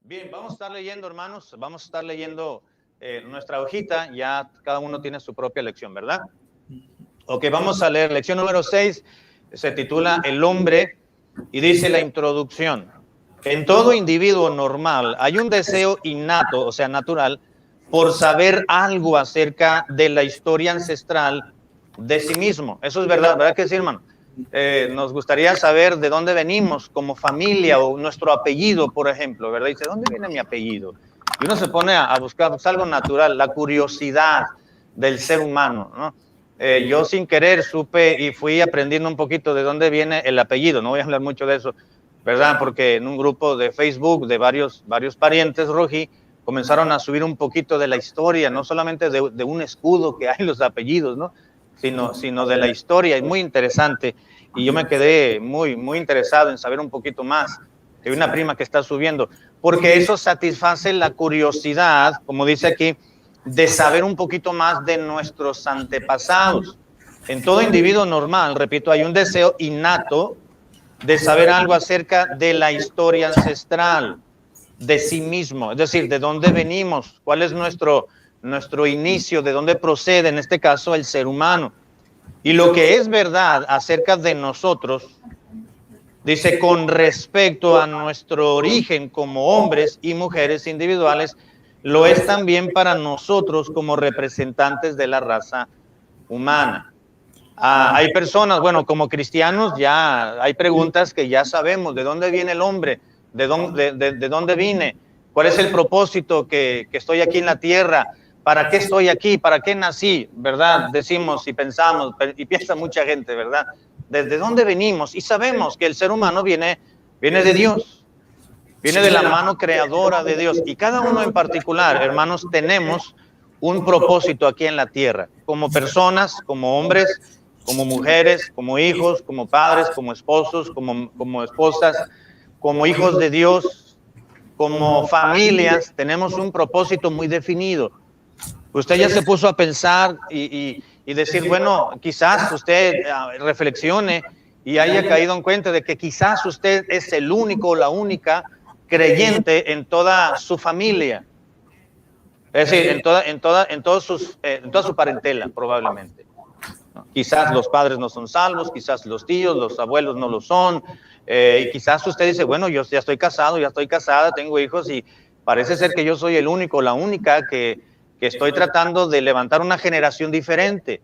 Bien, vamos a estar leyendo, hermanos, vamos a estar leyendo nuestra hojita, ya cada uno tiene su propia lección, ¿verdad? Ok, vamos a leer lección número 6, se titula El hombre, y dice la introducción. En todo individuo normal hay un deseo innato, o sea, natural, por saber algo acerca de la historia ancestral de sí mismo. Eso es verdad, ¿verdad que sí, hermano? Nos gustaría saber de dónde venimos como familia o nuestro apellido, por ejemplo, ¿verdad? Dice, ¿dónde viene mi apellido? Y uno se pone a buscar pues, algo natural, la curiosidad del ser humano, ¿no? Yo sin querer supe y fui aprendiendo un poquito de dónde viene el apellido. No voy a hablar mucho de eso, ¿verdad? Porque en un grupo de Facebook de varios parientes rojí comenzaron a subir un poquito de la historia, no solamente de un escudo que hay los apellidos, ¿no? Sino de la historia. Es muy interesante. Y yo me quedé muy interesado en saber un poquito más. Hay una prima que está subiendo, porque eso satisface la curiosidad, como dice aquí, de saber un poquito más de nuestros antepasados. En todo individuo normal, repito, hay un deseo innato de saber algo acerca de la historia ancestral, de sí mismo, es decir, de dónde venimos, cuál es nuestro inicio, de dónde procede, en este caso, el ser humano. Y lo que es verdad acerca de nosotros, dice, con respecto a nuestro origen como hombres y mujeres individuales, lo es también para nosotros como representantes de la raza humana. Hay personas, bueno, como cristianos ya hay preguntas que ya sabemos, ¿de dónde viene el hombre? ¿De dónde vine? ¿Cuál es el propósito que estoy aquí en la tierra? ¿Para qué estoy aquí? ¿Para qué nací? ¿Verdad? Decimos y pensamos, y piensa mucha gente, ¿verdad? ¿Desde dónde venimos? Y sabemos que el ser humano viene de Dios, viene de la mano creadora de Dios. Y cada uno en particular, hermanos, tenemos un propósito aquí en la tierra, como personas, como hombres, como mujeres, como hijos, como padres, como esposos, como esposas, como hijos de Dios, como familias, tenemos un propósito muy definido. Usted ya se puso a pensar y decir, bueno, quizás usted reflexione y haya caído en cuenta de que quizás usted es el único o la única creyente en toda su familia. Es decir, en toda su parentela, probablemente. Quizás los padres no son salvos, quizás los tíos, los abuelos no lo son, y quizás usted dice, bueno, yo ya estoy casado, ya estoy casada, tengo hijos y parece ser que yo soy el único, la única que estoy tratando de levantar una generación diferente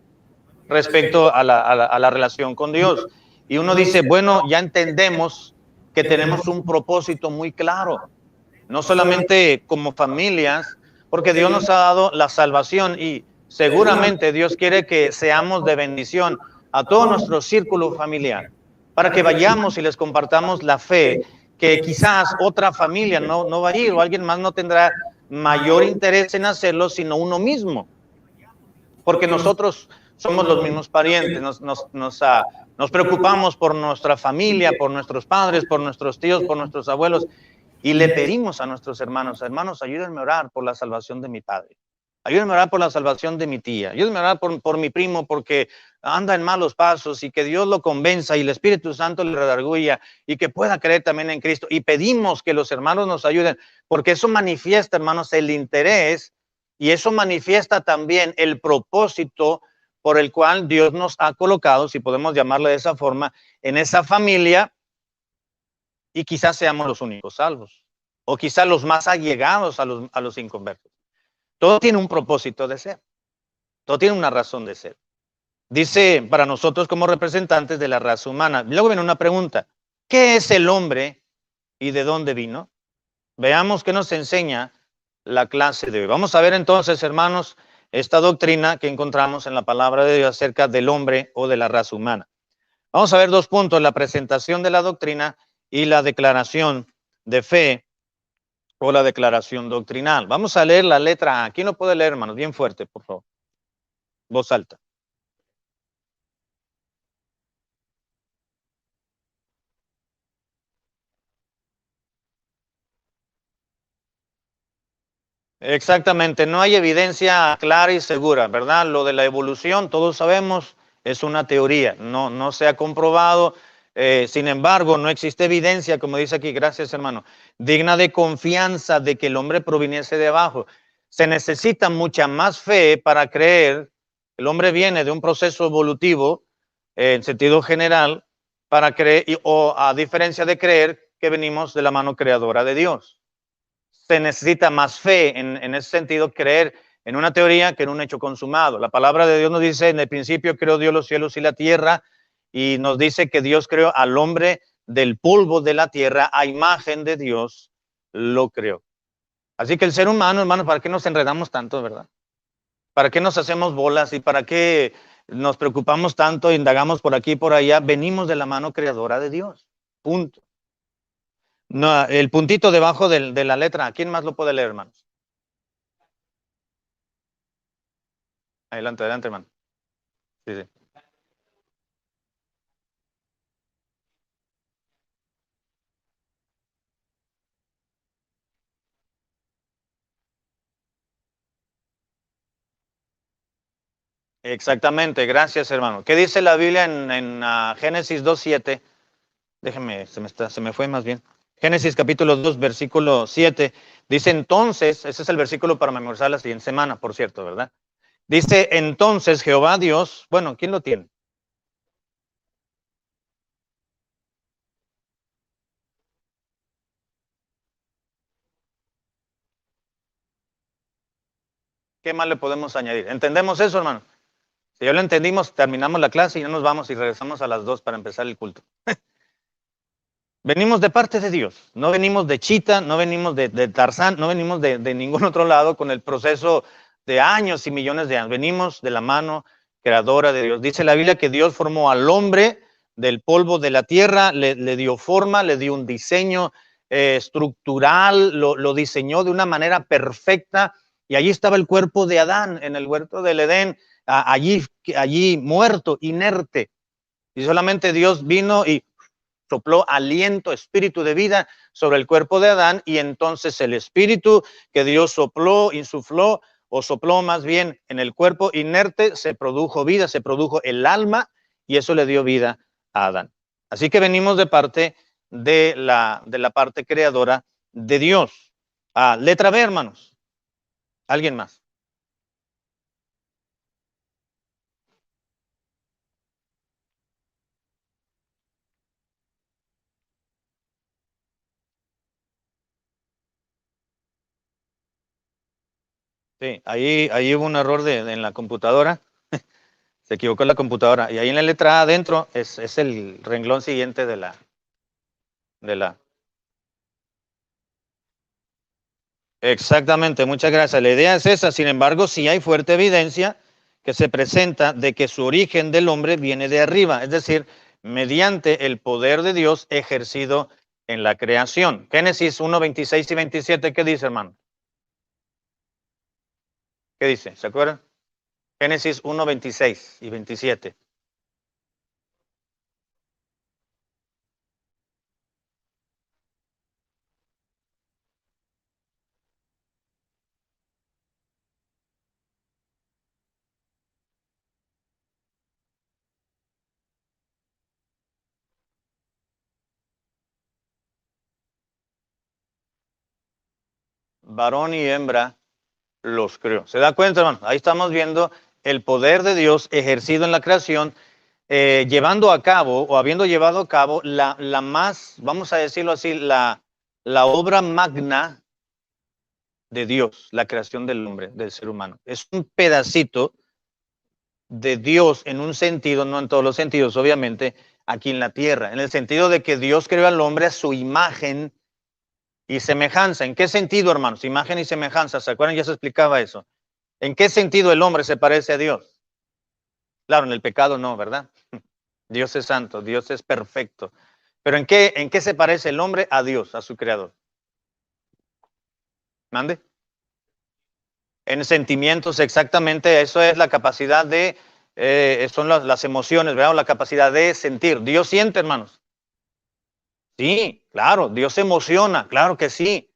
respecto a la relación con Dios. Y uno dice, bueno, ya entendemos que tenemos un propósito muy claro, no solamente como familias, porque Dios nos ha dado la salvación y seguramente Dios quiere que seamos de bendición a todo nuestro círculo familiar, para que vayamos y les compartamos la fe, que quizás otra familia no va a ir o alguien más no tendrá mayor interés en hacerlo, sino uno mismo, porque nosotros somos los mismos parientes, nos preocupamos por nuestra familia, por nuestros padres, por nuestros tíos, por nuestros abuelos, y le pedimos a nuestros hermanos, ayúdenme a orar por la salvación de mi padre, ayúdenme a orar por la salvación de mi tía, ayúdenme a orar por mi primo porque anda en malos pasos y que Dios lo convenza y el Espíritu Santo le redarguya y que pueda creer también en Cristo. Y pedimos que los hermanos nos ayuden, porque eso manifiesta, hermanos, el interés y eso manifiesta también el propósito por el cual Dios nos ha colocado, si podemos llamarle de esa forma, en esa familia. Y quizás seamos los únicos salvos, o quizás los más allegados a los inconversos. Todo tiene un propósito de ser, todo tiene una razón de ser. Dice para nosotros como representantes de la raza humana. Luego viene una pregunta, ¿qué es el hombre y de dónde vino? Veamos qué nos enseña la clase de hoy. Vamos a ver entonces, hermanos, esta doctrina que encontramos en la palabra de Dios acerca del hombre o de la raza humana. Vamos a ver dos puntos, la presentación de la doctrina y la declaración de fe o la declaración doctrinal. Vamos a leer la letra A. ¿Quién lo puede leer, hermanos? Bien fuerte, por favor. Voz alta. Exactamente, no hay evidencia clara y segura, ¿verdad? Lo de la evolución, todos sabemos, es una teoría, no se ha comprobado, Sin embargo, no existe evidencia, como dice aquí, gracias hermano, digna de confianza de que el hombre proviniese de abajo. Se necesita mucha más fe para creer. El hombre viene de un proceso evolutivo, en sentido general, para creer, o a diferencia de creer que venimos de la mano creadora de Dios. Se necesita más fe en ese sentido, creer en una teoría que en un hecho consumado. La palabra de Dios nos dice, en el principio creó Dios los cielos y la tierra, y nos dice que Dios creó al hombre del polvo de la tierra, a imagen de Dios lo creó. Así que el ser humano, hermano, ¿para qué nos enredamos tanto, verdad? ¿Para qué nos hacemos bolas y para qué nos preocupamos tanto, indagamos por aquí y por allá? Venimos de la mano creadora de Dios. Punto. No, el puntito debajo de la letra, ¿quién más lo puede leer, hermanos? Adelante, adelante, hermano. Sí, sí. Exactamente, gracias, hermano. ¿Qué dice la Biblia en Génesis 2:7? Déjeme, se me fue más bien. Génesis capítulo 2, versículo 7. Dice entonces, ese es el versículo para memorizar la siguiente semana, por cierto, ¿verdad? Dice entonces Jehová Dios, bueno, ¿quién lo tiene? ¿Qué más le podemos añadir? ¿Entendemos eso, hermano? Si ya lo entendimos, terminamos la clase y ya nos vamos y regresamos a las 2 para empezar el culto. Venimos de parte de Dios, no venimos de Chita, no venimos de Tarzán, no venimos de ningún otro lado con el proceso de años y millones de años. Venimos de la mano creadora de Dios. Dice la Biblia que Dios formó al hombre del polvo de la tierra, le dio forma, le dio un diseño estructural, lo diseñó de una manera perfecta y allí estaba el cuerpo de Adán en el huerto del Edén, allí muerto, inerte. Y solamente Dios vino y sopló aliento, espíritu de vida sobre el cuerpo de Adán, y entonces el espíritu que Dios sopló, insufló, o sopló más bien en el cuerpo inerte, se produjo vida, se produjo el alma, y eso le dio vida a Adán. Así que venimos de parte de la parte creadora de Dios. Letra B, hermanos. ¿Alguien más? Sí, ahí hubo un error en la computadora. Se equivocó la computadora. Y ahí en la letra A adentro es el renglón siguiente de la. Exactamente, muchas gracias. La idea es esa. Sin embargo, sí hay fuerte evidencia que se presenta de que su origen del hombre viene de arriba, es decir, mediante el poder de Dios ejercido en la creación. Génesis 1, 26 y 27, ¿qué dice, hermano? ¿Qué dice? ¿Se acuerdan? Génesis 1, 26 y 27. Varón y hembra los creó. ¿Se da cuenta, hermano? Ahí estamos viendo el poder de Dios ejercido en la creación, llevando a cabo o habiendo llevado a cabo la más, vamos a decirlo así, la obra magna de Dios, la creación del hombre, del ser humano. Es un pedacito de Dios en un sentido, no en todos los sentidos, obviamente, aquí en la tierra, en el sentido de que Dios creó al hombre a su imagen y semejanza. ¿En qué sentido, hermanos? Imagen y semejanza. ¿Se acuerdan? Ya se explicaba eso. ¿En qué sentido el hombre se parece a Dios? Claro, en el pecado no, ¿verdad? Dios es santo, Dios es perfecto. Pero en qué se parece el hombre a Dios, a su creador? ¿Mande? En sentimientos, exactamente. Eso es la capacidad de, son las emociones, ¿verdad? La capacidad de sentir. Dios siente, hermanos. Sí, claro, Dios se emociona, claro que sí.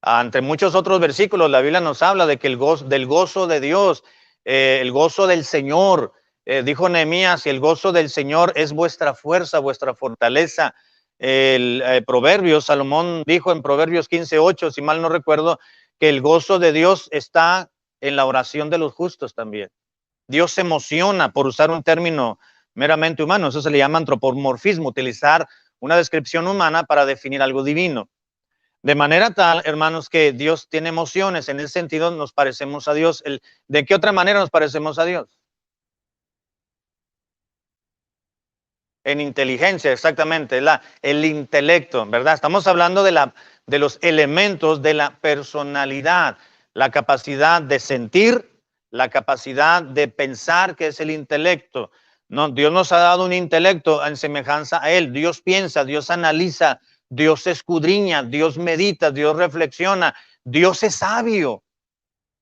Entre muchos otros versículos, la Biblia nos habla de que del gozo de Dios, el gozo del Señor, Dijo Nehemías, el gozo del Señor es vuestra fuerza, vuestra fortaleza. Proverbios, Salomón dijo en Proverbios 15:8, si mal no recuerdo, que el gozo de Dios está en la oración de los justos también. Dios se emociona, por usar un término meramente humano, eso se le llama antropomorfismo, utilizar una descripción humana para definir algo divino. De manera tal, hermanos, que Dios tiene emociones, en ese sentido nos parecemos a Dios. ¿De qué otra manera nos parecemos a Dios? En inteligencia, exactamente, el intelecto, ¿verdad? Estamos hablando de los elementos de la personalidad, la capacidad de sentir, la capacidad de pensar, que es el intelecto. No, Dios nos ha dado un intelecto en semejanza a Él. Dios piensa, Dios analiza, Dios escudriña, Dios medita, Dios reflexiona, Dios es sabio.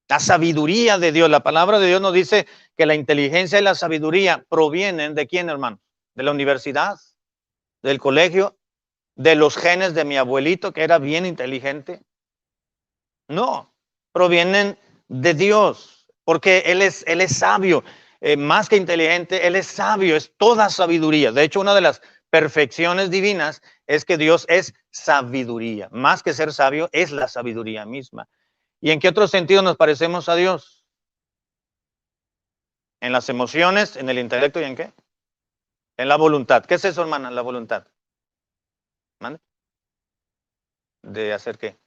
La sabiduría de Dios, la palabra de Dios nos dice que la inteligencia y la sabiduría provienen ¿de quién, hermano? De la universidad, del colegio, de los genes de mi abuelito, que era bien inteligente. No, provienen de Dios, porque Él es sabio, más que inteligente, Él es sabio, es toda sabiduría. De hecho, una de las perfecciones divinas es que Dios es sabiduría. Más que ser sabio, es la sabiduría misma. ¿Y en qué otro sentido nos parecemos a Dios? En las emociones, en el intelecto y en qué? En la voluntad. ¿Qué es eso, hermana? La voluntad. ¿Mande? ¿De hacer qué?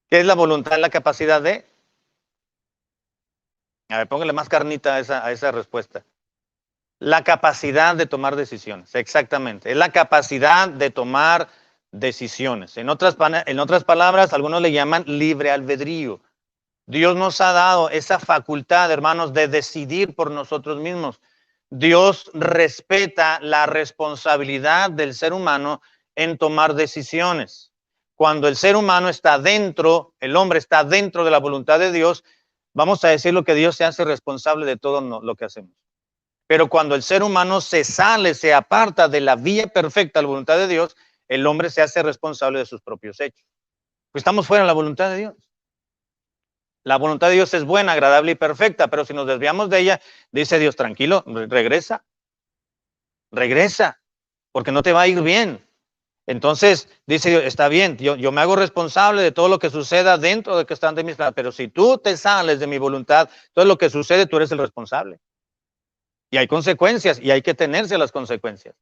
¿Qué es la voluntad? La capacidad de... A ver, póngale más carnita a esa respuesta. La capacidad de tomar decisiones, exactamente. Es la capacidad de tomar decisiones. En otras palabras, algunos le llaman libre albedrío. Dios nos ha dado esa facultad, hermanos, de decidir por nosotros mismos. Dios respeta la responsabilidad del ser humano en tomar decisiones. Cuando el ser humano está dentro, el hombre está dentro de la voluntad de Dios, vamos a decir lo que Dios se hace responsable de todo lo que hacemos. Pero cuando el ser humano se sale, se aparta de la vía perfecta, la voluntad de Dios, el hombre se hace responsable de sus propios hechos. Pues estamos fuera de la voluntad de Dios. La voluntad de Dios es buena, agradable y perfecta, pero si nos desviamos de ella, dice Dios, tranquilo, regresa, porque no te va a ir bien. Entonces, dice Dios, está bien, yo me hago responsable de todo lo que suceda dentro de que están de mis planes, pero si tú te sales de mi voluntad, todo lo que sucede, tú eres el responsable. Y hay consecuencias, y hay que tenerse a las consecuencias.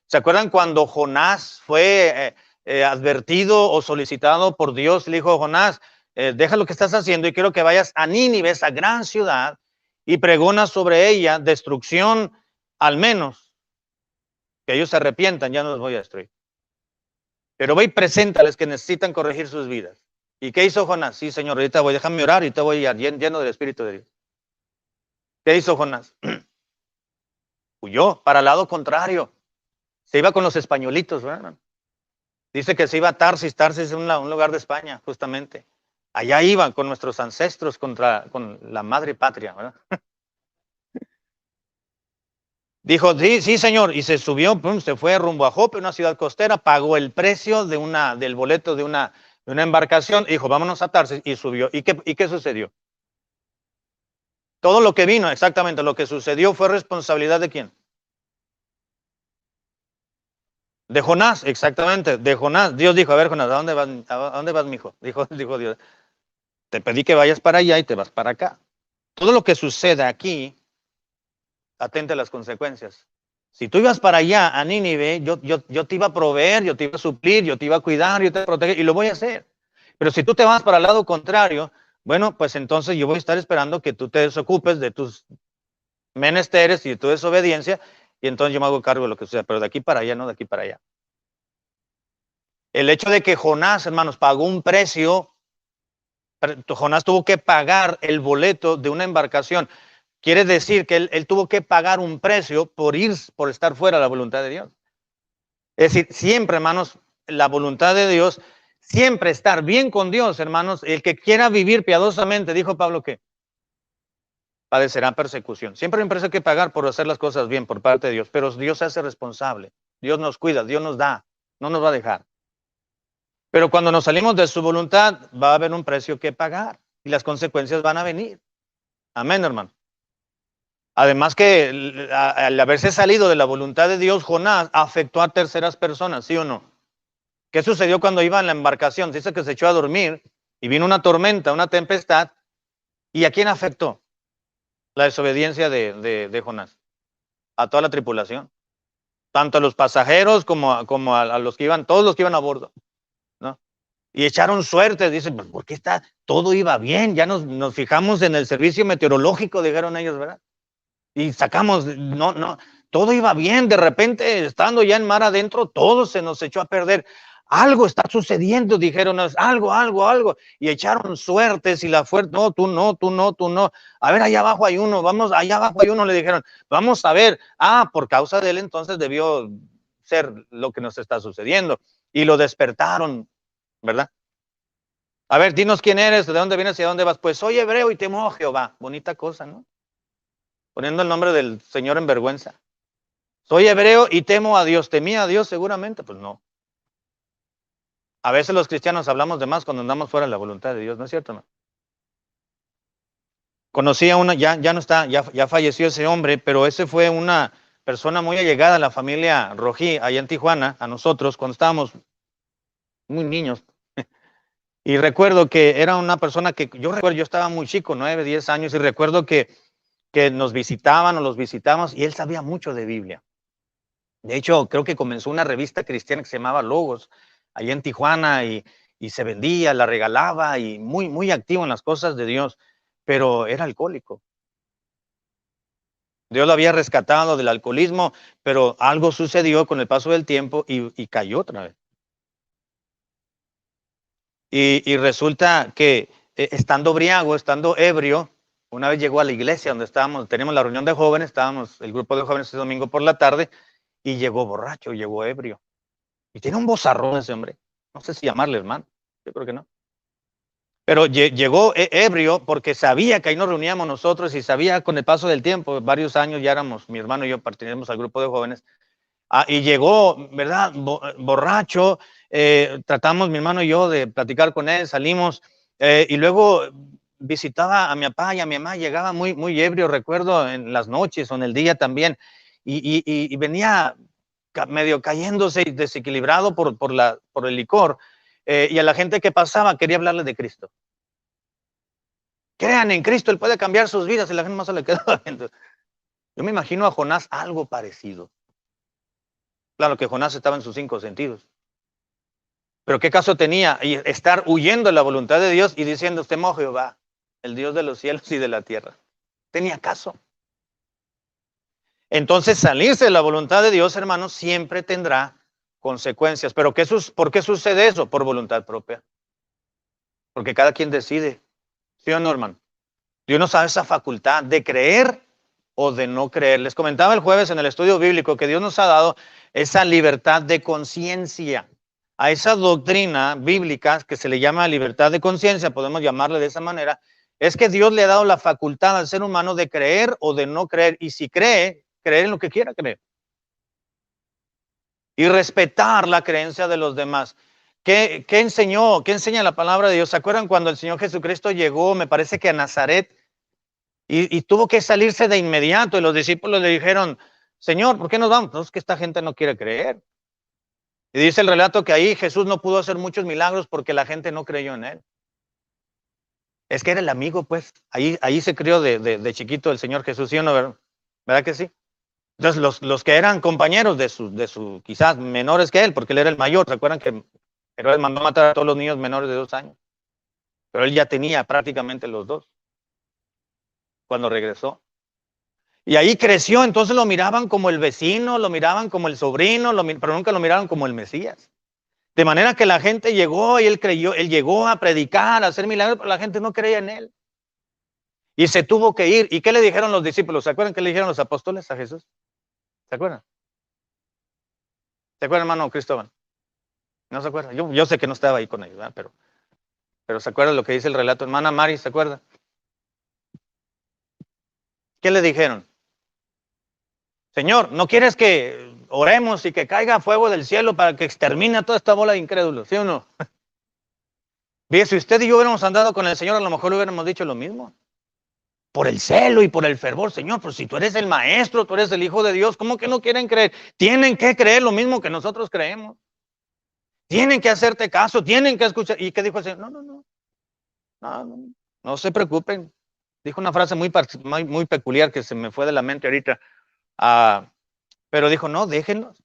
¿Se acuerdan cuando Jonás fue advertido o solicitado por Dios? Le dijo, Jonás, deja lo que estás haciendo y quiero que vayas a Nínive, esa gran ciudad, y pregona sobre ella destrucción, al menos que ellos se arrepientan, ya no los voy a destruir. Pero ve y preséntales que necesitan corregir sus vidas. ¿Y qué hizo Jonás? Sí, Señor, ahorita voy, déjame orar y te voy a ir lleno del Espíritu de Dios. ¿Qué hizo Jonás? Huyó para el lado contrario. Se iba con los españolitos, ¿verdad? Dice que se iba a Tarsis. Tarsis es un lugar de España, justamente. Allá iban con nuestros ancestros con la madre patria, ¿verdad? Dijo, sí, señor, y se subió, se fue rumbo a Jope, una ciudad costera, pagó el precio del boleto de una embarcación, y dijo, vámonos a Tarsis, y subió. ¿Y qué sucedió? Todo lo que vino, exactamente, lo que sucedió fue responsabilidad ¿de quién? De Jonás, exactamente, de Jonás. Dios dijo, a ver, Jonás, ¿a dónde vas, mijo? Dijo Dios, te pedí que vayas para allá y te vas para acá. Todo lo que sucede aquí, atente a las consecuencias. Si tú ibas para allá, a Nínive, yo te iba a proveer, yo te iba a suplir, yo te iba a cuidar, yo te iba a proteger, y lo voy a hacer. Pero si tú te vas para el lado contrario, bueno, pues entonces yo voy a estar esperando que tú te desocupes de tus menesteres y de tu desobediencia, y entonces yo me hago cargo de lo que suceda, pero de aquí para allá, no de aquí para allá. El hecho de que Jonás, hermanos, pagó un precio, Jonás tuvo que pagar el boleto de una embarcación, quiere decir que él tuvo que pagar un precio por estar fuera de la voluntad de Dios. Es decir, siempre, hermanos, la voluntad de Dios, siempre estar bien con Dios, hermanos. El que quiera vivir piadosamente, dijo Pablo, que padecerá persecución. Siempre hay un precio que pagar por hacer las cosas bien por parte de Dios, pero Dios se hace responsable. Dios nos cuida, Dios nos da, no nos va a dejar. Pero cuando nos salimos de su voluntad, va a haber un precio que pagar y las consecuencias van a venir. Amén, hermano. Además que al haberse salido de la voluntad de Dios, Jonás afectó a terceras personas, ¿sí o no? ¿Qué sucedió cuando iba en la embarcación? Dice que se echó a dormir y vino una tormenta, una tempestad. ¿Y a quién afectó la desobediencia de Jonás? A toda la tripulación. Tanto a los pasajeros como a los que iban, todos los que iban a bordo, ¿no? Y echaron suerte, dicen, pues, ¿por qué está? Todo iba bien, ya nos fijamos en el servicio meteorológico, dijeron ellos, ¿verdad? Y sacamos, no, todo iba bien, de repente, estando ya en mar adentro, todo se nos echó a perder. Algo está sucediendo, dijeron, algo, y echaron suertes y la fuerte, no, tú no. A ver, allá abajo hay uno, vamos, allá abajo hay uno, le dijeron, vamos a ver, por causa de él entonces debió ser lo que nos está sucediendo. Y lo despertaron, ¿verdad? A ver, dinos quién eres, de dónde vienes y a dónde vas. Pues soy hebreo y temo a Jehová. Bonita cosa, ¿no? Poniendo el nombre del Señor en vergüenza. Soy hebreo y temo a Dios. ¿Temía a Dios seguramente? Pues no. A veces los cristianos hablamos de más cuando andamos fuera de la voluntad de Dios, ¿no es cierto? No? Conocí a una, ya no está, ya falleció ese hombre, pero ese fue una persona muy allegada a la familia Rojí, allá en Tijuana, a nosotros, cuando estábamos muy niños. Y recuerdo que era una persona que, yo estaba muy chico, 9, 10 años, y recuerdo que nos visitaban o los visitamos, y él sabía mucho de Biblia. De hecho, creo que comenzó una revista cristiana que se llamaba Logos, allá en Tijuana, y se vendía, la regalaba, y muy activo en las cosas de Dios, pero era alcohólico. Dios lo había rescatado del alcoholismo, pero algo sucedió con el paso del tiempo y cayó otra vez. Y resulta que estando briago, estando ebrio, una vez llegó a la iglesia donde teníamos la reunión de jóvenes, estábamos el grupo de jóvenes ese domingo por la tarde, y llegó borracho, llegó ebrio. Y tiene un vozarrón ese hombre. No sé si llamarle hermano, yo creo que no. Pero llegó ebrio porque sabía que ahí nos reuníamos nosotros y sabía con el paso del tiempo, varios años ya éramos, mi hermano y yo pertenecemos al grupo de jóvenes, y llegó, ¿verdad? Borracho, tratamos mi hermano y yo de platicar con él, salimos, y luego visitaba a mi papá y a mi mamá, llegaba muy ebrio, recuerdo, en las noches o en el día también, y venía medio cayéndose y desequilibrado por el licor, y a la gente que pasaba quería hablarle de Cristo. Crean en Cristo, Él puede cambiar sus vidas, y la gente más se le quedaba viendo. Yo me imagino a Jonás algo parecido. Claro que Jonás estaba en sus 5 sentidos. Pero ¿qué caso tenía estar huyendo de la voluntad de Dios y diciendo, temo a Jehová, el Dios de los cielos y de la tierra? ¿Tenía caso? Entonces, salirse de la voluntad de Dios, hermanos, siempre tendrá consecuencias. ¿Pero por qué sucede eso? Por voluntad propia. Porque cada quien decide. ¿Sí o no, hermano? Dios nos da esa facultad de creer o de no creer. Les comentaba el jueves en el estudio bíblico que Dios nos ha dado esa libertad de conciencia. A esa doctrina bíblica que se le llama libertad de conciencia, podemos llamarle de esa manera, es que Dios le ha dado la facultad al ser humano de creer o de no creer. Y si cree, creer en lo que quiera creer. Y respetar la creencia de los demás. ¿Qué enseñó? ¿Qué enseña la palabra de Dios? ¿Se acuerdan cuando el Señor Jesucristo llegó, me parece que a Nazaret, y tuvo que salirse de inmediato? Y los discípulos le dijeron, Señor, ¿por qué nos vamos? No, es que esta gente no quiere creer. Y dice el relato que ahí Jesús no pudo hacer muchos milagros porque la gente no creyó en él. Es que era el amigo, pues. Ahí se crió de chiquito el Señor Jesús, ¿sí o no? ¿Verdad que sí? Entonces, los que eran compañeros de su, quizás menores que él, porque él era el mayor, ¿recuerdan que Herodes mandó matar a todos los niños menores de 2 años? Pero él ya tenía prácticamente los 2 cuando regresó. Y ahí creció, entonces lo miraban como el vecino, lo miraban como el sobrino, pero nunca lo miraban como el Mesías. De manera que la gente llegó y él creyó, él llegó a predicar, a hacer milagros, pero la gente no creía en él. Y se tuvo que ir. ¿Y qué le dijeron los discípulos? ¿Se acuerdan qué le dijeron los apóstoles a Jesús? ¿Se acuerdan? ¿Se acuerdan, hermano Cristóbal? ¿No se acuerdan? Yo sé que no estaba ahí con ellos, ¿verdad? Pero ¿se acuerdan lo que dice el relato? Hermana Mari, ¿se acuerda? ¿Qué le dijeron? Señor, ¿no quieres que oremos y que caiga fuego del cielo para que extermine a toda esta bola de incrédulos? ¿Sí o no? Bien, si usted y yo hubiéramos andado con el Señor, a lo mejor le hubiéramos dicho lo mismo. por el celo y por el fervor. Señor, pero si tú eres el maestro, tú eres el Hijo de Dios, ¿cómo que no quieren creer? Tienen que creer lo mismo que nosotros creemos. Tienen que hacerte caso, tienen que escuchar. ¿Y qué dijo el Señor? No se preocupen. Dijo una frase muy peculiar que se me fue de la mente ahorita. Pero dijo, no, déjenlos,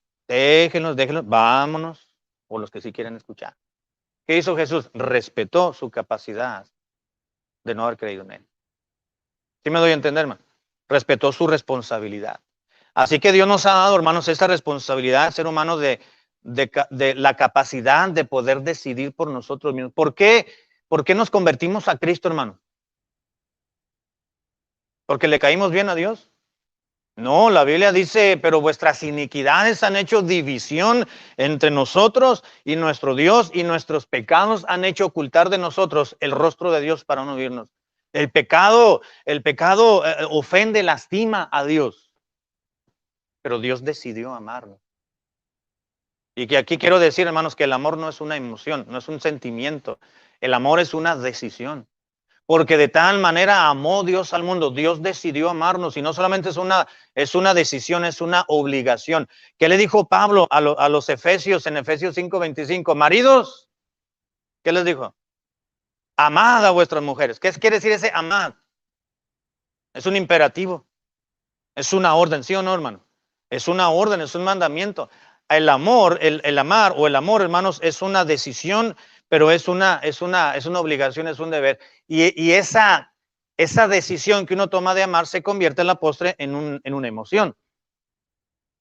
vámonos, o los que sí quieren escuchar. ¿Qué hizo Jesús? Respetó su capacidad de no haber creído en él. ¿Sí me doy a entender, hermano? Respetó su responsabilidad. Así que Dios nos ha dado, hermanos, esta responsabilidad, ser humano, de la capacidad de poder decidir por nosotros mismos. ¿Por qué? ¿Por qué nos convertimos a Cristo, hermano? ¿Porque le caímos bien a Dios? No, la Biblia dice, pero vuestras iniquidades han hecho división entre nosotros y nuestro Dios, y nuestros pecados han hecho ocultar de nosotros el rostro de Dios para no oírnos. El pecado ofende, lastima a Dios, pero Dios decidió amarnos. Y que aquí quiero decir, hermanos, que el amor no es una emoción, no es un sentimiento. El amor es una decisión. Porque de tal manera amó Dios al mundo. Dios decidió amarnos y no solamente es una decisión, es una obligación. ¿Qué le dijo Pablo a los Efesios en Efesios 5:25? Maridos, ¿qué les dijo? Amad a vuestras mujeres. ¿Qué quiere decir ese amad? Es un imperativo, es una orden, ¿sí o no, hermano? Es una orden, es un mandamiento. El amor, el amar o el amor, hermanos, es una decisión, pero es una obligación, es un deber. Y esa decisión que uno toma de amar se convierte en la postre en una emoción.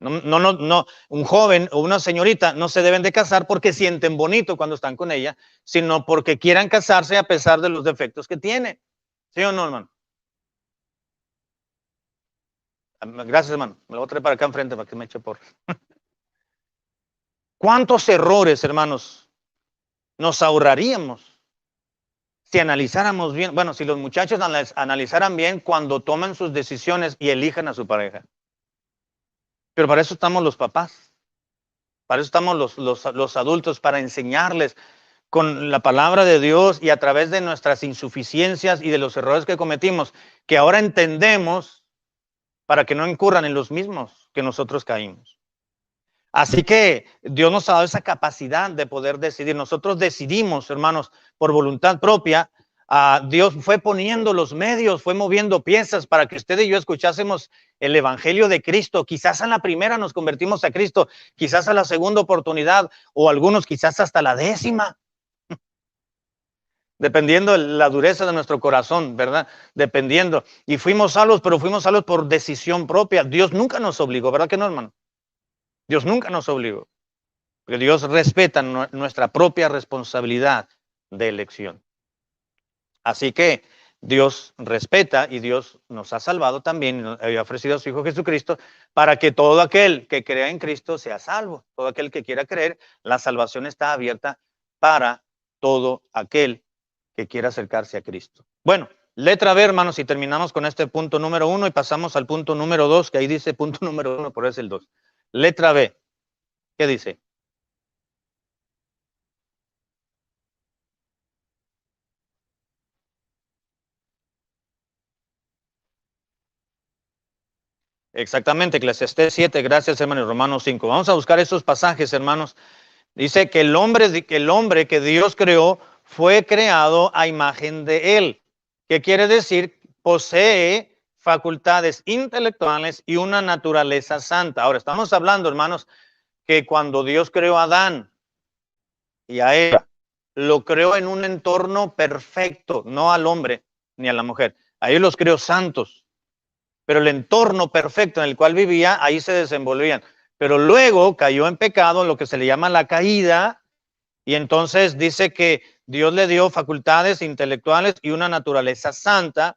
No, un joven o una señorita no se deben de casar porque sienten bonito cuando están con ella, sino porque quieran casarse a pesar de los defectos que tiene. ¿Sí o no, hermano? Gracias, hermano. Me lo voy a traer para acá enfrente para que me eche por. ¿Cuántos errores, hermanos, nos ahorraríamos si analizáramos bien? Bueno, si los muchachos analizaran bien cuando toman sus decisiones y elijan a su pareja. Pero para eso estamos los papás, para eso estamos los adultos, para enseñarles con la palabra de Dios y a través de nuestras insuficiencias y de los errores que cometimos, que ahora entendemos para que no incurran en los mismos que nosotros caímos. Así que Dios nos ha dado esa capacidad de poder decidir. Nosotros decidimos, hermanos, por voluntad propia. Dios fue poniendo los medios, fue moviendo piezas para que usted y yo escuchásemos el evangelio de Cristo. Quizás a la primera nos convertimos a Cristo, quizás a la segunda oportunidad, o algunos quizás hasta la 10ª, dependiendo de la dureza de nuestro corazón, ¿verdad? Dependiendo. Y fuimos salvos, pero fuimos salvos por decisión propia. Dios nunca nos obligó, ¿verdad que no, hermano? Dios nunca nos obligó. Porque Dios respeta nuestra propia responsabilidad de elección. Así que Dios respeta y Dios nos ha salvado también y nos ha ofrecido a su Hijo Jesucristo para que todo aquel que crea en Cristo sea salvo. Todo aquel que quiera creer, la salvación está abierta para todo aquel que quiera acercarse a Cristo. Bueno, letra B, hermanos, y terminamos con este punto número 1 y pasamos al punto número 2, que ahí dice punto número 1, por eso es el 2. Letra B, ¿qué dice? Exactamente, Eclesiastés 7, gracias, hermano, y Romanos 5. Vamos a buscar esos pasajes, hermanos. Dice que el hombre que Dios creó fue creado a imagen de él. ¿Qué quiere decir? Posee facultades intelectuales y una naturaleza santa. Ahora, estamos hablando, hermanos, que cuando Dios creó a Adán y a Eva, lo creó en un entorno perfecto, no al hombre ni a la mujer. A ellos los creó santos, pero el entorno perfecto en el cual vivía, ahí se desenvolvían. Pero luego cayó en pecado, lo que se le llama la caída, y entonces dice que Dios le dio facultades intelectuales y una naturaleza santa,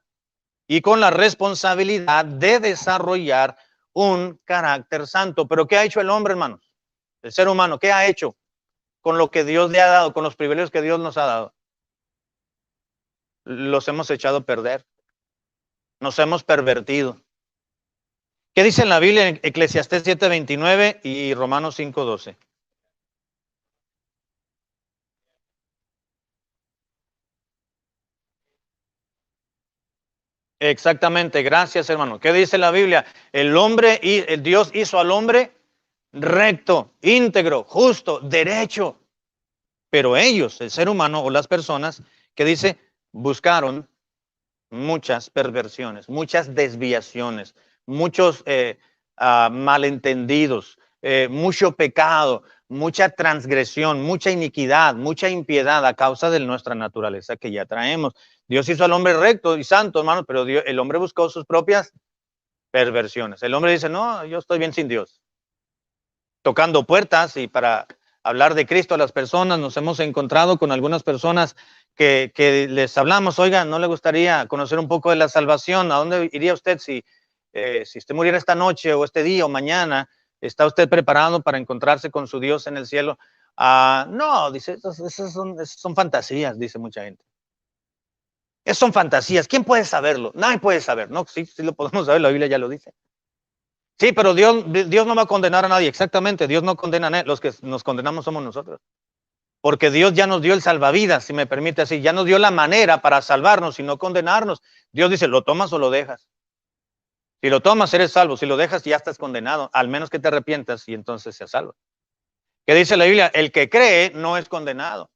y con la responsabilidad de desarrollar un carácter santo. Pero ¿qué ha hecho el hombre, hermanos? El ser humano, ¿qué ha hecho con lo que Dios le ha dado, con los privilegios que Dios nos ha dado? Los hemos echado a perder, nos hemos pervertido. ¿Qué dice en la Biblia en Eclesiastés 7:29 y Romanos 5:12? Exactamente, gracias hermano. ¿Qué dice la Biblia? El Dios hizo al hombre recto, íntegro, justo, derecho. Pero ellos, el ser humano o las personas, que dice, buscaron muchas perversiones, muchas desviaciones, muchos malentendidos, mucho pecado, mucha transgresión, mucha iniquidad, mucha impiedad a causa de nuestra naturaleza que ya traemos. Dios hizo al hombre recto y santo, hermano, pero el hombre buscó sus propias perversiones. El hombre dice, no, yo estoy bien sin Dios. Tocando puertas y para hablar de Cristo a las personas, nos hemos encontrado con algunas personas que les hablamos, oiga, ¿no le gustaría conocer un poco de la salvación? ¿A dónde iría usted si usted muriera esta noche o este día o mañana? ¿Está usted preparado para encontrarse con su Dios en el cielo? No, dice, esas son fantasías, dice mucha gente. Esas son fantasías. ¿Quién puede saberlo? Nadie puede saber. No, sí, sí lo podemos saber, la Biblia ya lo dice. Sí, pero Dios no va a condenar a nadie, exactamente, Dios no condena a nadie, los que nos condenamos somos nosotros. Porque Dios ya nos dio el salvavidas, si me permite así, ya nos dio la manera para salvarnos y no condenarnos. Dios dice, ¿lo tomas o lo dejas? Si lo tomas, eres salvo, si lo dejas, ya estás condenado, al menos que te arrepientas y entonces seas salvo. ¿Qué dice la Biblia? El que cree no es condenado,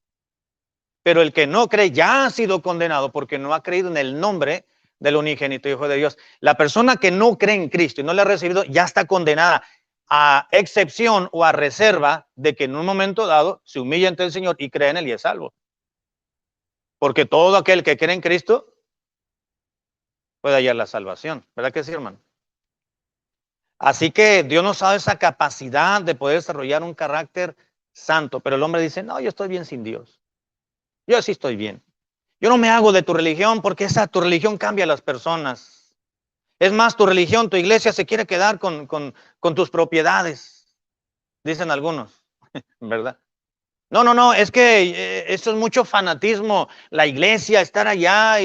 pero el que no cree ya ha sido condenado porque no ha creído en el nombre del unigénito Hijo de Dios. La persona que no cree en Cristo y no le ha recibido ya está condenada, a excepción o a reserva de que en un momento dado se humilla ante el Señor y cree en él y es salvo. Porque todo aquel que cree en Cristo puede hallar la salvación. ¿Verdad que sí, hermano? Así que Dios nos ha dado esa capacidad de poder desarrollar un carácter santo, pero el hombre dice, no, yo estoy bien sin Dios. Yo así estoy bien. Yo no me hago de tu religión porque tu religión cambia a las personas. Es más, tu religión, tu iglesia se quiere quedar con tus propiedades, dicen algunos, ¿verdad? No, es que esto es mucho fanatismo, la iglesia, estar allá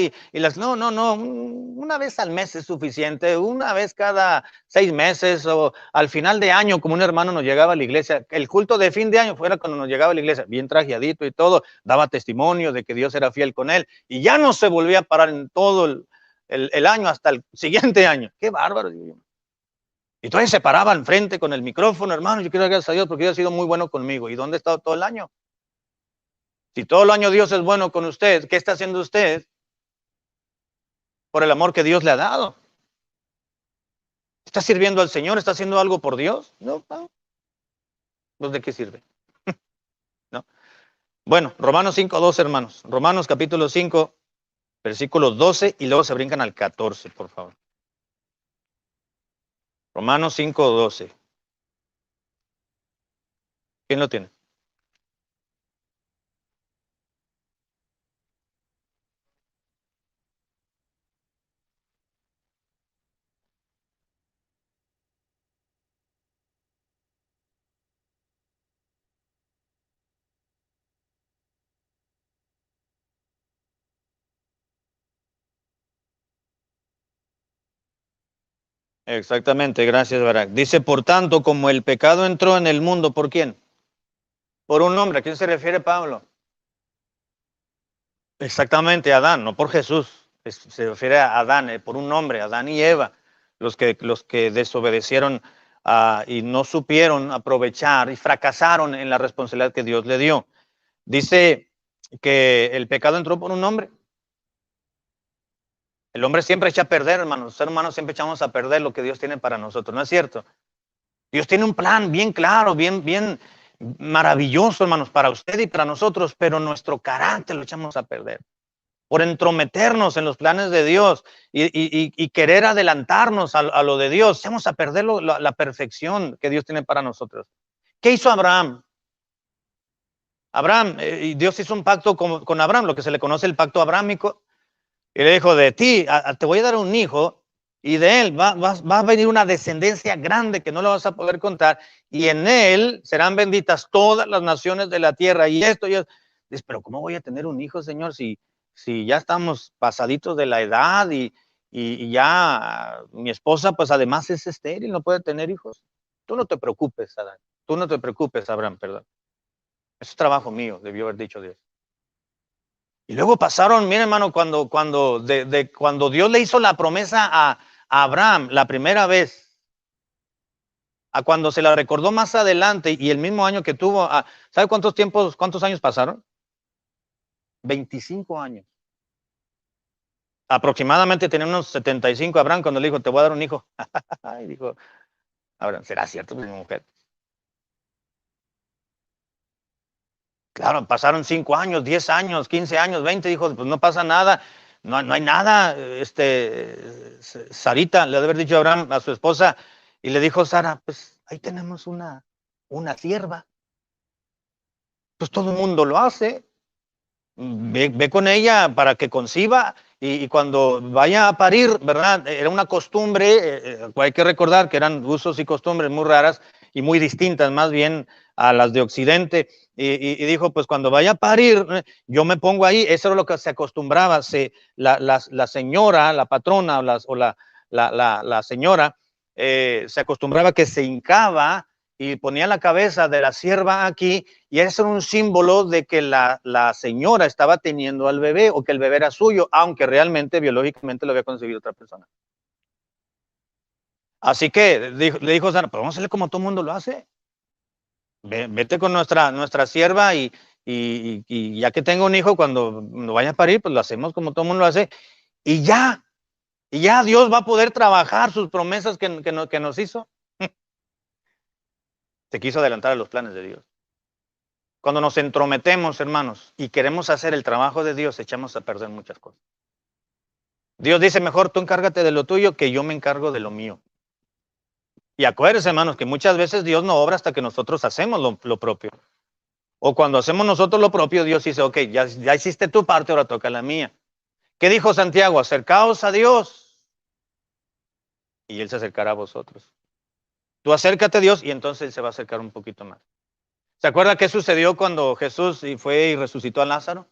no, una vez al mes es suficiente, una vez cada 6 meses o al final de año, como un hermano nos llegaba a la iglesia, el culto de fin de año fuera cuando nos llegaba a la iglesia, bien trajeadito y todo, daba testimonio de que Dios era fiel con él y ya no se volvía a parar en todo el año hasta el siguiente año. Qué bárbaro, digo yo. Y entonces se paraba al frente con el micrófono, hermano, yo quiero dar gracias a Dios porque Dios ha sido muy bueno conmigo. ¿Y dónde ha estado todo el año? Si todo el año Dios es bueno con usted, ¿qué está haciendo usted por el amor que Dios le ha dado? ¿Está sirviendo al Señor? ¿Está haciendo algo por Dios? No, no. Pues, ¿de qué sirve? ¿No? Bueno, Romanos 5:12, hermanos. Romanos capítulo 5, versículos 12 y luego se brincan al 14, por favor. Romanos 5:12. ¿Quién lo tiene? Exactamente, gracias, Barak. Dice, por tanto, como el pecado entró en el mundo, ¿por quién? Por un hombre. ¿A quién se refiere Pablo? Exactamente, Adán, no por Jesús. Se refiere a Adán, por un hombre, Adán y Eva, los que desobedecieron y no supieron aprovechar y fracasaron en la responsabilidad que Dios le dio. Dice que el pecado entró por un hombre. El hombre siempre echa a perder, hermanos. Los seres humanos siempre echamos a perder lo que Dios tiene para nosotros, ¿no es cierto? Dios tiene un plan bien claro, bien maravilloso, hermanos, para usted y para nosotros, pero nuestro carácter lo echamos a perder por entrometernos en los planes de Dios y querer adelantarnos a lo de Dios. Echamos a perder la perfección que Dios tiene para nosotros. ¿Qué hizo Abraham? Y Dios hizo un pacto con Abraham, lo que se le conoce el pacto abrámico, y le dijo, de ti te voy a dar un hijo, y de él va a venir una descendencia grande que no lo vas a poder contar, y en él serán benditas todas las naciones de la tierra, y esto. Dice, pero ¿cómo voy a tener un hijo, Señor, si ya estamos pasaditos de la edad y ya mi esposa, pues además es estéril, no puede tener hijos? Tú no te preocupes, Adán. Tú no te preocupes, Abraham, perdón. Eso es trabajo mío, debió haber dicho Dios. Y luego pasaron, miren hermano, cuando Dios le hizo la promesa a Abraham la primera vez, a cuando se la recordó más adelante y el mismo año que tuvo, ¿sabe cuántos años pasaron? 25 años. Aproximadamente tenía unos 75 Abraham cuando le dijo, te voy a dar un hijo. Y dijo, Abraham, ¿será cierto, mi mujer? Claro, pasaron 5 años, 10 años, 15 años, 20, dijo, pues no pasa nada, no hay nada. Sarita le debe haber dicho a Abraham, a su esposa, y le dijo Sara, pues ahí tenemos una sierva. Pues todo el mundo lo hace. Ve con ella para que conciba y cuando vaya a parir, ¿verdad? Era una costumbre, hay que recordar que eran usos y costumbres muy raras y muy distintas más bien a las de Occidente. Y dijo, pues cuando vaya a parir, yo me pongo ahí. Eso era lo que se acostumbraba. La señora, la patrona la señora, se acostumbraba que se hincaba y ponía la cabeza de la sierva aquí, y eso era un símbolo de que la señora estaba teniendo al bebé o que el bebé era suyo, aunque realmente biológicamente lo había concebido otra persona. Así que le dijo Sara, pues vamos a hacerle como todo el mundo lo hace. Vete con nuestra sierva y ya que tengo un hijo, cuando vaya a parir, pues lo hacemos como todo el mundo lo hace, y ya Dios va a poder trabajar sus promesas que nos hizo. Se quiso adelantar a los planes de Dios. Cuando nos entrometemos, hermanos, y queremos hacer el trabajo de Dios, echamos a perder muchas cosas. Dios dice, mejor tú encárgate de lo tuyo que yo me encargo de lo mío. Y acuérdense, hermanos, que muchas veces Dios no obra hasta que nosotros hacemos lo propio. O cuando hacemos nosotros lo propio, Dios dice, ok, ya hiciste tu parte, ahora toca la mía. ¿Qué dijo Santiago? Acercaos a Dios y Él se acercará a vosotros. Tú acércate a Dios y entonces Él se va a acercar un poquito más. ¿Se acuerda qué sucedió cuando Jesús fue y resucitó a Lázaro?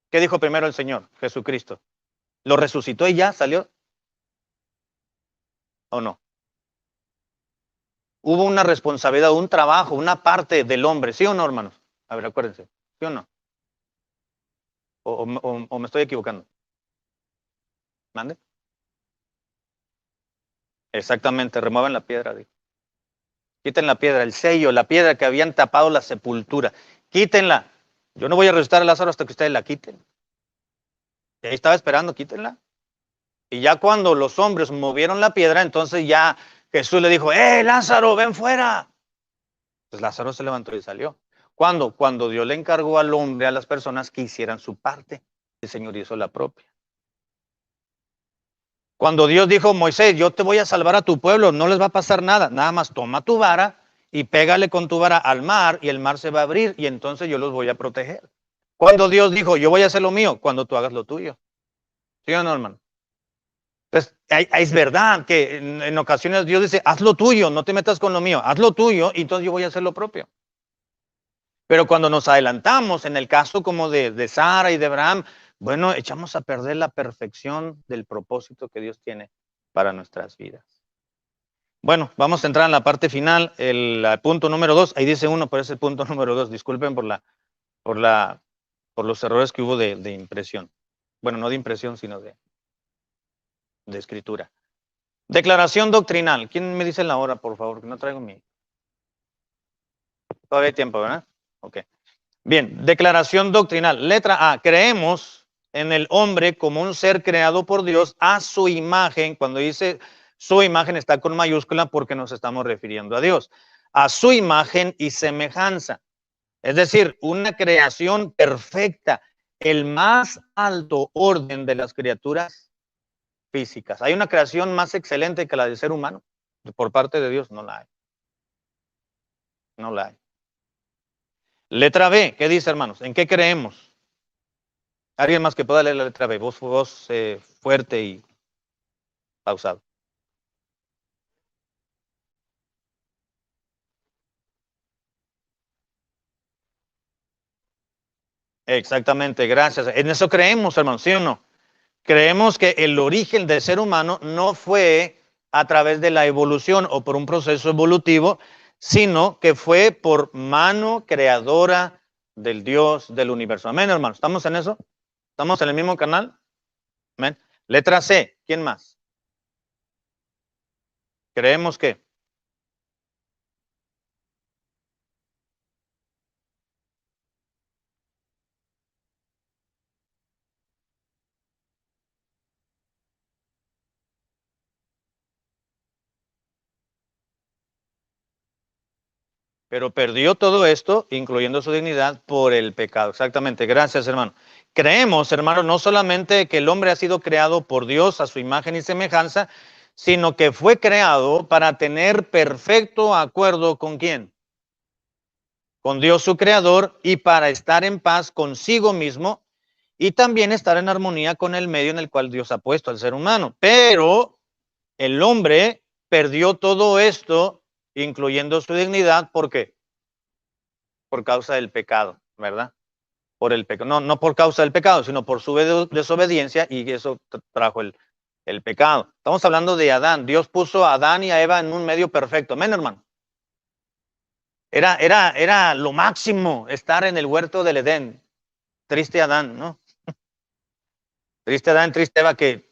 ¿Qué dijo primero el Señor, Jesucristo? ¿Lo resucitó y ya salió? ¿O no? Hubo una responsabilidad, un trabajo, una parte del hombre, ¿sí o no, hermanos? A ver, acuérdense, ¿sí o no? ¿O me estoy equivocando? ¿Mande? Exactamente, remuevan la piedra. Dijo. Quiten la piedra, el sello, la piedra que habían tapado la sepultura. Quítenla. Yo no voy a resucitar a Lázaro hasta que ustedes la quiten. Y ahí estaba esperando, quítenla. Y ya cuando los hombres movieron la piedra, entonces ya Jesús le dijo, Lázaro, ven fuera. Pues Lázaro se levantó y salió. ¿Cuándo? Cuando Dios le encargó al hombre, a las personas que hicieran su parte. El Señor hizo la propia. Cuando Dios dijo, Moisés, yo te voy a salvar a tu pueblo, no les va a pasar nada. Nada más toma tu vara y pégale con tu vara al mar y el mar se va a abrir y entonces yo los voy a proteger. Cuando Dios dijo, yo voy a hacer lo mío, cuando tú hagas lo tuyo. ¿Sí o no, hermano? Entonces, es verdad que en ocasiones Dios dice, haz lo tuyo, no te metas con lo mío, haz lo tuyo y entonces yo voy a hacer lo propio. Pero cuando nos adelantamos, en el caso como de Sara y de Abraham, bueno, echamos a perder la perfección del propósito que Dios tiene para nuestras vidas. Bueno, vamos a entrar en la parte final, el punto número 2, ahí dice 1, pero es el punto número 2, disculpen por los errores que hubo de impresión. Bueno, no de impresión, sino de escritura. Declaración doctrinal. ¿Quién me dice la hora, por favor? Que no traigo mi... Todavía hay tiempo, ¿verdad? Ok. Bien, declaración doctrinal. Letra A. Creemos en el hombre como un ser creado por Dios a su imagen. Cuando dice su imagen está con mayúscula porque nos estamos refiriendo a Dios. A su imagen y semejanza. Es decir, una creación perfecta. El más alto orden de las criaturas físicas. ¿Hay una creación más excelente que la del ser humano? Por parte de Dios, no la hay. No la hay. Letra B, ¿qué dice, hermanos? ¿En qué creemos? Alguien más que pueda leer la letra B, voz fuerte y pausado. Exactamente, gracias. En eso creemos, hermanos, ¿sí o no? Creemos que el origen del ser humano no fue a través de la evolución o por un proceso evolutivo, sino que fue por mano creadora del Dios del universo. Amén, hermano. ¿Estamos en eso? ¿Estamos en el mismo canal? Amén. Letra C. ¿Quién más? Creemos que. Pero perdió todo esto, incluyendo su dignidad, por el pecado. Exactamente. Gracias, hermano. Creemos, hermano, no solamente que el hombre ha sido creado por Dios a su imagen y semejanza, sino que fue creado para tener perfecto acuerdo con ¿quién? Con Dios su creador, y para estar en paz consigo mismo y también estar en armonía con el medio en el cual Dios ha puesto al ser humano. Pero el hombre perdió todo esto, incluyendo su dignidad. ¿Por qué? Por causa del pecado, ¿verdad? Por el pecado. No, no por causa del pecado, sino por su desobediencia, y eso trajo el pecado. Estamos hablando de Adán. Dios puso a Adán y a Eva en un medio perfecto. Amén, hermano. Era lo máximo estar en el huerto del Edén. Triste Adán, ¿no? Triste Adán, triste Eva, que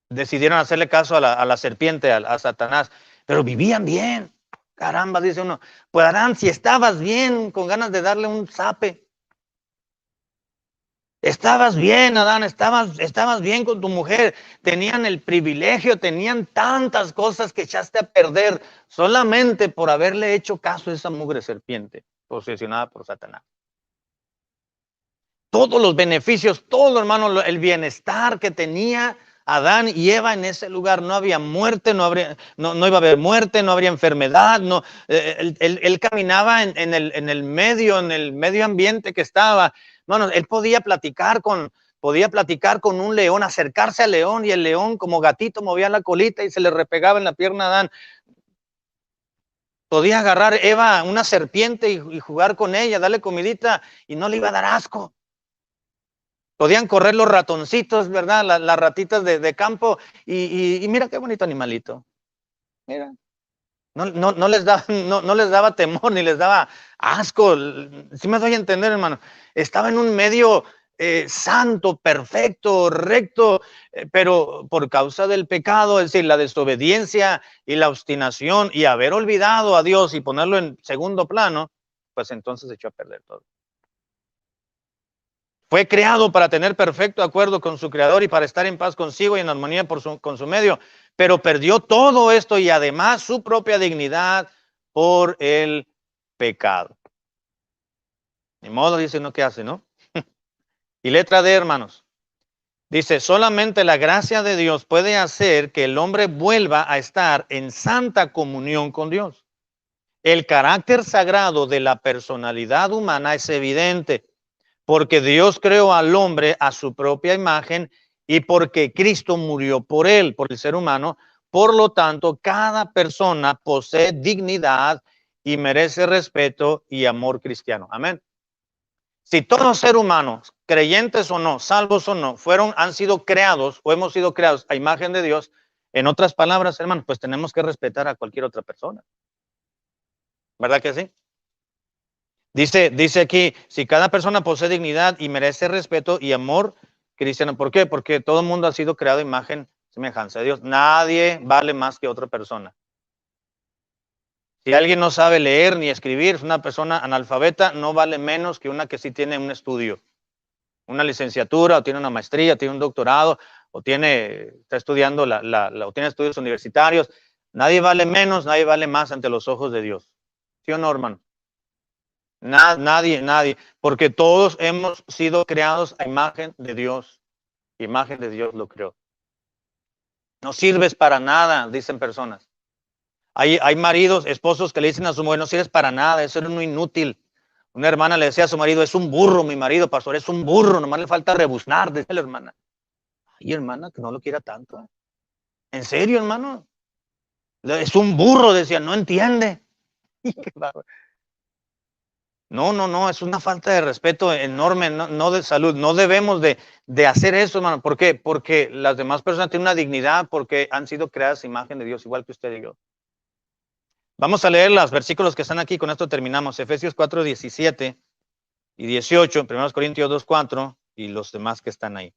decidieron hacerle caso a la serpiente, a Satanás, pero vivían bien. Caramba, dice uno. Pues Adán, si estabas bien, con ganas de darle un zape. Estabas bien, Adán, estabas bien con tu mujer. Tenían el privilegio, tenían tantas cosas que echaste a perder solamente por haberle hecho caso a esa mugre serpiente posesionada por Satanás. Todos los beneficios, todo, hermano, el bienestar que tenía Adán y Eva en ese lugar. No había muerte, no iba a haber muerte, no habría enfermedad. No, él caminaba en el medio ambiente que estaba. Bueno, él podía platicar con un león, acercarse al león, y el león, como gatito, movía la colita y se le repegaba en la pierna a Adán. Podía agarrar Eva una serpiente y jugar con ella, darle comidita, y no le iba a dar asco. Podían correr los ratoncitos, ¿verdad? Las ratitas de campo, y mira qué bonito animalito. Mira. No les daba temor, ni les daba asco. Sí me doy a entender, hermano. Estaba en un medio santo, perfecto, recto, pero por causa del pecado, es decir, la desobediencia y la obstinación, y haber olvidado a Dios y ponerlo en segundo plano, pues entonces se echó a perder todo. Fue creado para tener perfecto acuerdo con su creador y para estar en paz consigo y en armonía con su medio, pero perdió todo esto y además su propia dignidad por el pecado. Ni modo, dice uno, ¿qué hace, no? Y letra D, hermanos. Dice, solamente la gracia de Dios puede hacer que el hombre vuelva a estar en santa comunión con Dios. El carácter sagrado de la personalidad humana es evidente, porque Dios creó al hombre a su propia imagen y porque Cristo murió por él, por el ser humano. Por lo tanto, cada persona posee dignidad y merece respeto y amor cristiano. Amén. Si todos ser humanos, creyentes o no, salvos o no, han sido creados o hemos sido creados a imagen de Dios, en otras palabras, hermanos, pues tenemos que respetar a cualquier otra persona. ¿Verdad que sí? Dice aquí, si cada persona posee dignidad y merece respeto y amor cristiano. ¿Por qué? Porque todo el mundo ha sido creado a imagen, semejanza de Dios. Nadie vale más que otra persona. Si alguien no sabe leer ni escribir, es una persona analfabeta, no vale menos que una que sí tiene un estudio, una licenciatura, o tiene una maestría, tiene un doctorado, o está estudiando o tiene estudios universitarios. Nadie vale menos, nadie vale más ante los ojos de Dios. ¿Sí o no, hermano? Nadie, porque todos hemos sido creados a imagen de Dios. Imagen de Dios lo creó. No sirves para nada, dicen personas. Hay maridos, esposos que le dicen a su mujer, no sirves para nada, eso es un inútil. Una hermana le decía a su marido, es un burro, mi marido, pastor, es un burro, nomás le falta rebuznar, dice la hermana. Ay, hermana, que no lo quiera tanto. ¿En serio, hermano? Es un burro, decía, no entiende. No, es una falta de respeto enorme, no de salud. No debemos de hacer eso, hermano. ¿Por qué? Porque las demás personas tienen una dignidad, porque han sido creadas a imagen de Dios, igual que usted y yo. Vamos a leer los versículos que están aquí, con esto terminamos. Efesios 4:17 y 18, 1 Corintios 2, 4 y los demás que están ahí.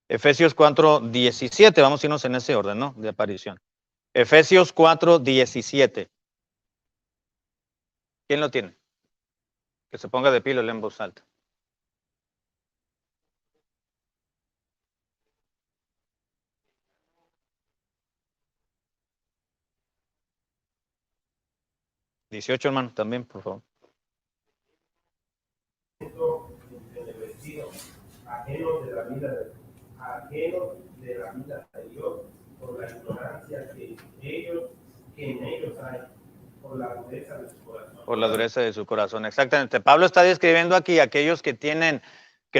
Efesios 4, 17, vamos a irnos en ese orden, ¿no? De aparición. Efesios 4, 17. ¿Quién lo tiene? Que se ponga de pie y lo lea en voz alta. ¿18, hermano? También, por favor. Ajenos de la vida de Dios, por la ignorancia que en ellos hay, por la dureza de su corazón. Por la dureza de su corazón, exactamente. Pablo está describiendo aquí a aquellos que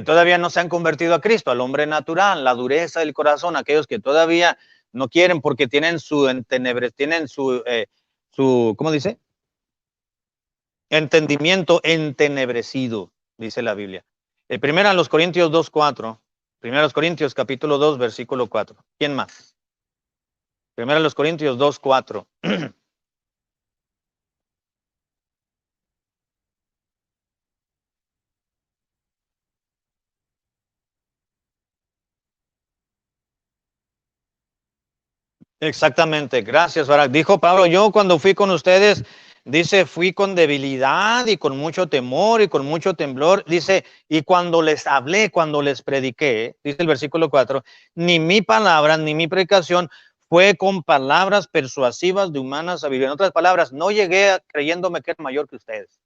todavía no se han convertido a Cristo, al hombre natural, la dureza del corazón, aquellos que todavía no quieren porque tienen su ¿cómo dice? Entendimiento entenebrecido, dice la Biblia. Primero a los Corintios 2, 4. Primero a los Corintios capítulo 2, versículo 4. ¿Quién más? Primero a los Corintios 2, 4. Exactamente, gracias, Barak. Dijo Pablo, yo cuando fui con ustedes, dice, fui con debilidad y con mucho temor y con mucho temblor. Dice, y cuando les hablé, cuando les prediqué, dice el versículo 4, ni mi palabra, ni mi predicación fue con palabras persuasivas de humana sabiduría. En otras palabras, no llegué creyéndome que era mayor que ustedes.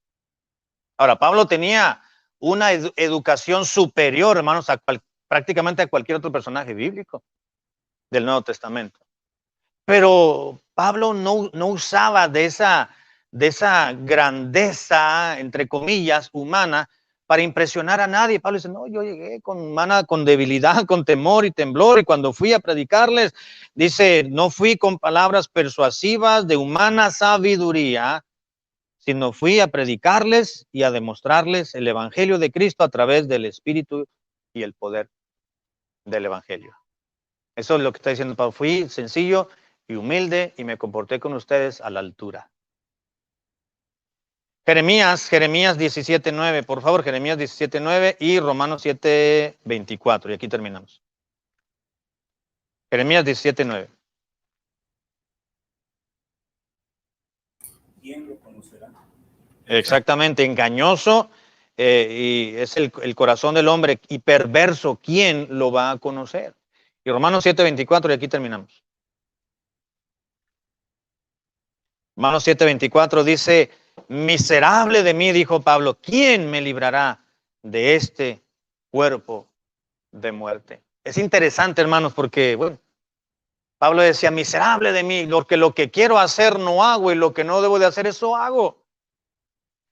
Ahora, Pablo tenía una educación superior, hermanos, prácticamente a cualquier otro personaje bíblico del Nuevo Testamento. Pero Pablo no usaba de esa grandeza, entre comillas, humana, para impresionar a nadie. Pablo dice, no, yo llegué con debilidad, con temor y temblor, y cuando fui a predicarles, dice, no fui con palabras persuasivas de humana sabiduría, sino fui a predicarles y a demostrarles el evangelio de Cristo a través del Espíritu y el poder del evangelio. Eso es lo que está diciendo Pablo. Fui sencillo y humilde y me comporté con ustedes a la altura. Jeremías 17:9, por favor, Jeremías 17:9 y Romanos 7:24, y aquí terminamos. Jeremías 17:9. ¿Quién lo conocerá? Exactamente, engañoso y es el corazón del hombre, y perverso, ¿quién lo va a conocer? Y Romanos 7:24, y aquí terminamos. Romanos 7:24 dice, miserable de mí, dijo Pablo, ¿quién me librará de este cuerpo de muerte? Es interesante, hermanos, porque, bueno, Pablo decía, miserable de mí, porque lo que quiero hacer no hago y lo que no debo de hacer, eso hago.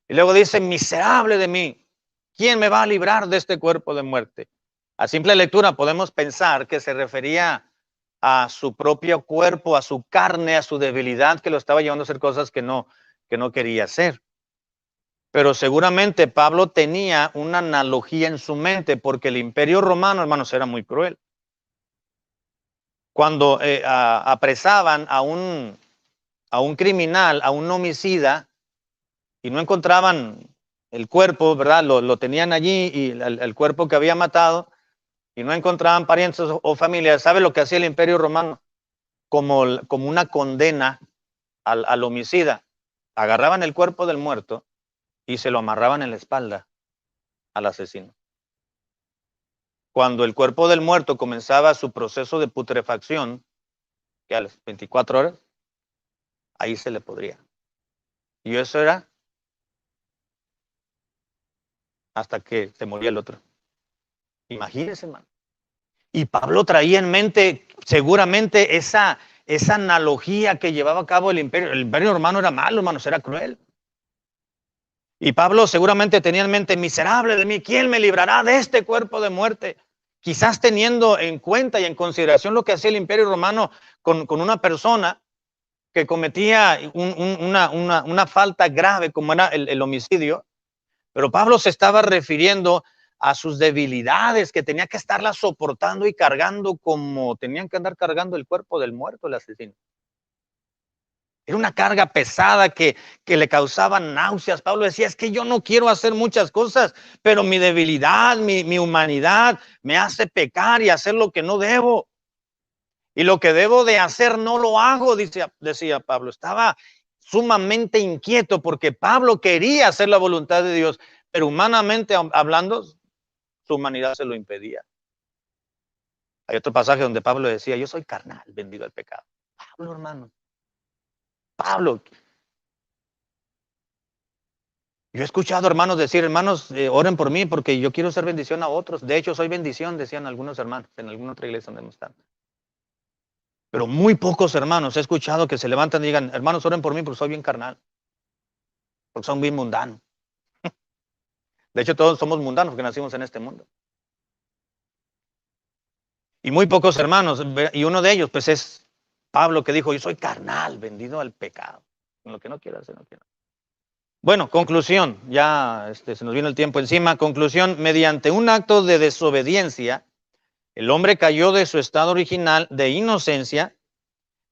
Y luego dice, miserable de mí, ¿quién me va a librar de este cuerpo de muerte? A simple lectura podemos pensar que se refería a su propio cuerpo, a su carne, a su debilidad que lo estaba llevando a hacer cosas que no quería hacer. Pero seguramente Pablo tenía una analogía en su mente porque el imperio romano, hermanos, era muy cruel. Cuando apresaban a un criminal, a un homicida, y no encontraban el cuerpo, ¿verdad? Lo tenían allí y el cuerpo que había matado, y no encontraban parientes o familias. ¿Sabe lo que hacía el imperio romano? Como una condena al homicida. Agarraban el cuerpo del muerto y se lo amarraban en la espalda al asesino. Cuando el cuerpo del muerto comenzaba su proceso de putrefacción, que a las 24 horas, ahí se le podría. Y eso era hasta que se moría el otro. Imagínense, hermano. Y Pablo traía en mente seguramente esa analogía que llevaba a cabo el imperio. El imperio romano era malo, hermanos, era cruel. Y Pablo seguramente tenía en mente, miserable de mí, ¿quién me librará de este cuerpo de muerte? Quizás teniendo en cuenta y en consideración lo que hacía el imperio romano con una persona que cometía una falta grave como era el homicidio. Pero Pablo se estaba refiriendo a sus debilidades, que tenía que estarlas soportando y cargando como tenían que andar cargando el cuerpo del muerto, el asesino. Era una carga pesada que le causaba náuseas. Pablo decía, es que yo no quiero hacer muchas cosas, pero mi debilidad, mi humanidad me hace pecar y hacer lo que no debo. Y lo que debo de hacer no lo hago, decía Pablo. Estaba sumamente inquieto porque Pablo quería hacer la voluntad de Dios, pero humanamente hablando, su humanidad se lo impedía. Hay otro pasaje donde Pablo decía, yo soy carnal, vendido al pecado. Pablo, hermano. Pablo. Yo he escuchado hermanos decir, hermanos, oren por mí porque yo quiero ser bendición a otros. De hecho, soy bendición, decían algunos hermanos en alguna otra iglesia donde hemos estado. Pero muy pocos hermanos he escuchado que se levantan y digan, hermanos, oren por mí porque soy bien carnal. Porque son bien mundanos. De hecho, todos somos mundanos porque nacimos en este mundo. Y muy pocos hermanos, y uno de ellos pues es Pablo, que dijo, yo soy carnal, vendido al pecado. Lo que no quiero hacer, no quiero. Bueno, conclusión, ya se nos vino el tiempo encima. Conclusión, mediante un acto de desobediencia, el hombre cayó de su estado original de inocencia,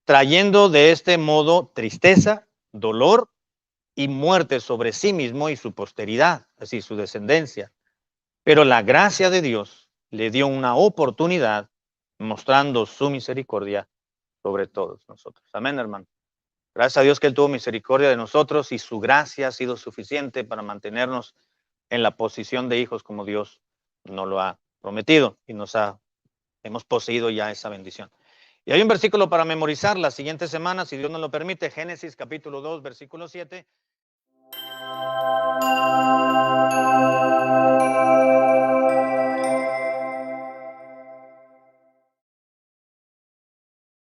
trayendo de este modo tristeza, dolor y muerte sobre sí mismo y su posteridad, es decir, su descendencia. Pero la gracia de Dios le dio una oportunidad mostrando su misericordia sobre todos nosotros. Amén, hermano. Gracias a Dios que Él tuvo misericordia de nosotros y su gracia ha sido suficiente para mantenernos en la posición de hijos como Dios nos lo ha prometido y hemos poseído ya esa bendición. Y hay un versículo para memorizar la siguiente semana, si Dios nos lo permite, Génesis capítulo 2, versículo 7.